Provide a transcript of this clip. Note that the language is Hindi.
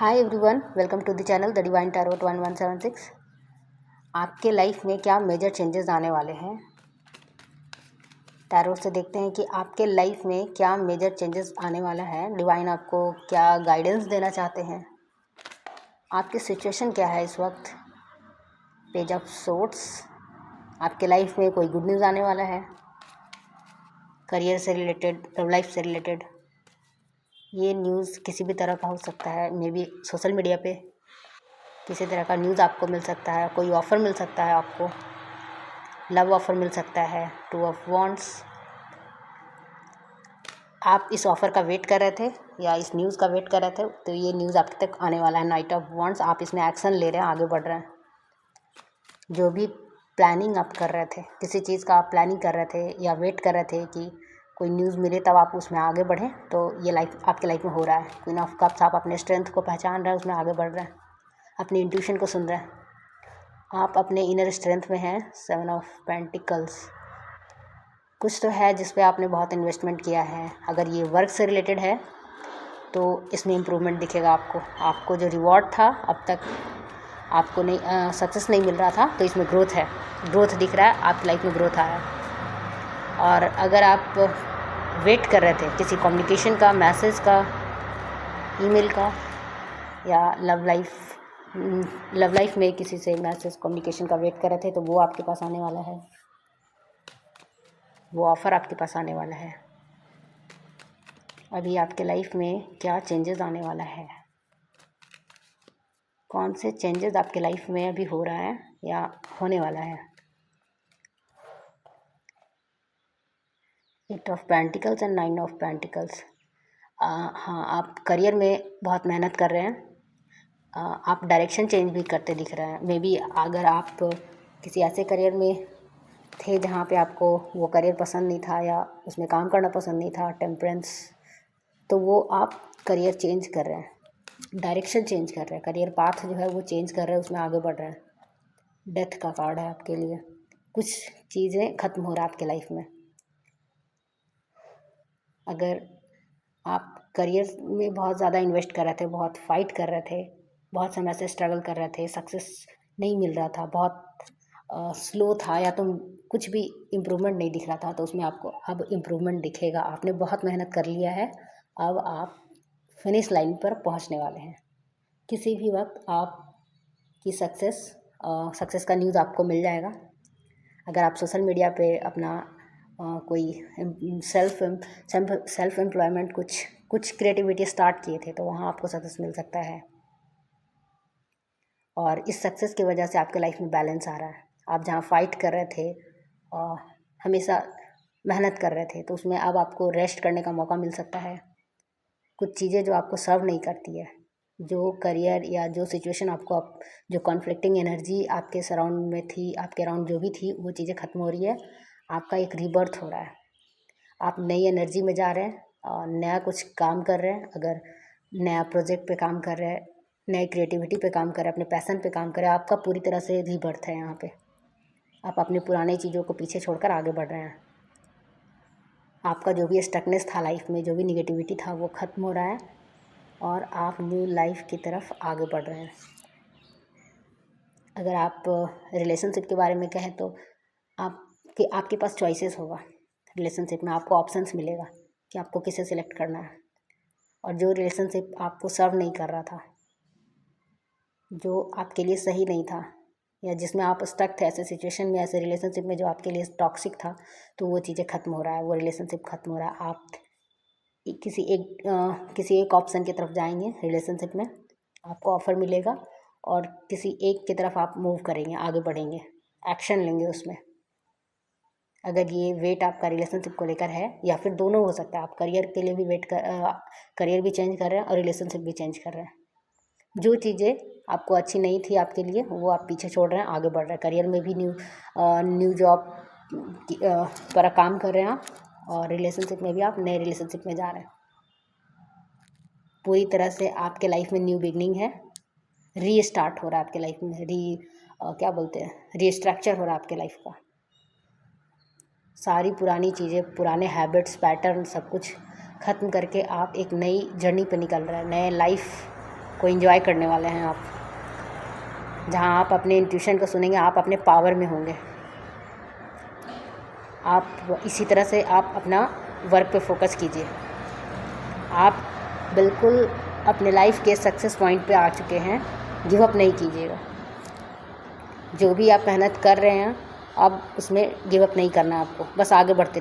Hi everyone, welcome to the channel the divine tarot 1176। आपके लाइफ में क्या मेजर चेंजेस आने वाले हैं? टैरोट से देखते हैं कि आपके लाइफ में क्या मेजर चेंजेस आने वाला है। डिवाइन आपको क्या गाइडेंस देना चाहते हैं? आपकी सिचुएशन क्या है इस वक्त? Page of swords. आपके लाइफ में कोई गुड न्यूज़ आने वाला है, करियर से रिलेटेड, लव लाइफ से रिलेटेड। ये न्यूज़ किसी भी तरह का हो सकता है, मे बी सोशल मीडिया पे किसी तरह का न्यूज़ आपको मिल सकता है, कोई ऑफ़र मिल सकता है, आपको लव ऑफ़र मिल सकता है। 2 ऑफ वॉन्ड्स। आप इस ऑफ़र का वेट कर रहे थे या इस न्यूज़ का वेट कर रहे थे, तो ये न्यूज़ आपके तक आने वाला है। Night of wands. आप इसमें एक्शन ले रहे हैं, आगे बढ़ रहे हैं। जो भी प्लानिंग आप कर रहे थे, किसी चीज़ का आप प्लानिंग कर रहे थे या वेट कर रहे थे कि कोई न्यूज़ मिले तब आप उसमें आगे बढ़ें, तो ये लाइफ आपकी लाइफ में हो रहा है। Queen of cups. आप अपने स्ट्रेंथ को पहचान रहे हैं, उसमें आगे बढ़ रहे हैं, अपनी इंट्यूशन को सुन रहे हैं। आप अपने इनर स्ट्रेंथ में हैं। 7 ऑफ पेंटिकल्स। कुछ तो है जिस पे आपने बहुत इन्वेस्टमेंट किया है। अगर ये वर्क से रिलेटेड है तो इसमें इम्प्रूवमेंट दिखेगा आपको। आपको जो रिवॉर्ड था अब तक आपको नहीं सक्सेस नहीं मिल रहा था, तो इसमें ग्रोथ है, ग्रोथ दिख रहा है, आपकी लाइफ में ग्रोथ आया है। और अगर आप वेट कर रहे थे किसी कम्युनिकेशन का, मैसेज का, ईमेल का, या लव लाइफ में किसी से मैसेज कम्युनिकेशन का वेट कर रहे थे, तो वो आपके पास आने वाला है, वो ऑफ़र आपके पास आने वाला है। अभी आपके लाइफ में क्या चेंजेस आने वाला है? कौन से चेंजेस आपके लाइफ में अभी हो रहा है या होने वाला है? 8 of pentacles and 9 of pentacles. हाँ, आप करियर में बहुत मेहनत कर रहे हैं। आप डायरेक्शन चेंज भी करते दिख रहे हैं। मे बी अगर आप किसी ऐसे करियर में थे जहाँ पे आपको वो करियर पसंद नहीं था या उसमें काम करना पसंद नहीं था, टेम्परेंस, तो वो आप करियर चेंज कर रहे हैं, डायरेक्शन चेंज कर रहे हैं, करियर पाथ जो है वो चेंज कर रहे हैं, उसमें आगे बढ़ रहे हैं। डेथ का कार्ड है आपके लिए। कुछ चीज़ें ख़त्म हो रहा है आपके लाइफ में। अगर आप करियर में बहुत ज़्यादा इन्वेस्ट कर रहे थे, बहुत फाइट कर रहे थे, बहुत समय से स्ट्रगल कर रहे थे, सक्सेस नहीं मिल रहा था, बहुत स्लो था, या तो कुछ भी इम्प्रूवमेंट नहीं दिख रहा था, तो उसमें आपको अब इम्प्रूवमेंट दिखेगा। आपने बहुत मेहनत कर लिया है, अब आप फिनिश लाइन पर पहुंचने वाले हैं। किसी भी वक्त आपकी सक्सेस का न्यूज़ आपको मिल जाएगा। अगर आप सोशल मीडिया पे अपना कोई सेल्फ एम्प्लॉयमेंट, कुछ क्रिएटिविटी स्टार्ट किए थे, तो वहाँ आपको सक्सेस मिल सकता है। और इस सक्सेस की वजह से आपके लाइफ में बैलेंस आ रहा है। आप जहाँ फाइट कर रहे थे और हमेशा मेहनत कर रहे थे, तो उसमें अब आपको रेस्ट करने का मौका मिल सकता है। कुछ चीज़ें जो आपको सर्व नहीं करती है, जो करियर या जो सिचुएशन आपको जो कॉन्फ्लिक्टिंग एनर्जी आपके सराउंड में थी, आपके अराउंड जो भी थी, वो चीज़ें ख़त्म हो रही है। आपका एक रीबर्थ हो रहा है। आप नई एनर्जी में जा रहे हैं और नया कुछ काम कर रहे हैं। अगर नया प्रोजेक्ट पे काम कर रहे हैं, नई क्रिएटिविटी पे काम कर रहे हैं, अपने पैशन पे काम कर रहे हैं, आपका पूरी तरह से रीबर्थ है यहाँ पे। आप अपनी पुरानी चीज़ों को पीछे छोड़कर आगे बढ़ रहे हैं। आपका जो भी स्टकनेस था लाइफ में, जो भी निगेटिविटी था, वो ख़त्म हो रहा है और आप न्यू लाइफ की तरफ आगे बढ़ रहे हैं। अगर आप रिलेशनशिप के बारे में कहें तो आपके पास चॉइसेस होगा। रिलेशनशिप में आपको ऑप्शंस मिलेगा कि आपको किसे सिलेक्ट करना है। और जो रिलेशनशिप आपको सर्व नहीं कर रहा था, जो आपके लिए सही नहीं था, या जिसमें आप स्टक थे, ऐसे सिचुएशन में, ऐसे रिलेशनशिप में जो आपके लिए टॉक्सिक था, तो वो चीज़ें ख़त्म हो रहा है, वो रिलेशनशिप ख़त्म हो रहा है। आप किसी एक ऑप्शन की तरफ जाएंगे रिलेशनशिप में, आपको ऑफ़र मिलेगा और किसी एक की तरफ आप मूव करेंगे, आगे बढ़ेंगे, एक्शन लेंगे उसमें। अगर ये वेट आपका रिलेशनशिप को लेकर है, या फिर दोनों हो सकता है, आप करियर के लिए भी करियर भी चेंज कर रहे हैं और रिलेशनशिप भी चेंज कर रहे हैं। जो चीज़ें आपको अच्छी नहीं थी आपके लिए, वो आप पीछे छोड़ रहे हैं, आगे बढ़ रहे हैं। करियर में भी न्यू जॉब पर काम कर रहे हैं आप, और रिलेशनशिप में भी आप नए रिलेशनशिप में जा रहे हैं। पूरी तरह से आपके लाइफ में न्यू बिगनिंग है, रीस्टार्ट हो रहा है आपके लाइफ में, क्या बोलते हैं, रीस्ट्रक्चर हो रहा है आपके लाइफ का। सारी पुरानी चीज़ें, पुराने हैबिट्स, पैटर्न, सब कुछ ख़त्म करके आप एक नई जर्नी पे निकल रहे हैं, नए लाइफ को एंजॉय करने वाले हैं आप। जहाँ आप अपने इंट्यूशन को सुनेंगे, आप अपने पावर में होंगे। आप इसी तरह से आप अपना वर्क पे फोकस कीजिए। आप बिल्कुल अपने लाइफ के सक्सेस पॉइंट पे आ चुके हैं, गिव अप नहीं कीजिएगा। जो भी आप मेहनत कर रहे हैं, अब उसमें गिव अप नहीं करना है आपको, बस आगे बढ़ते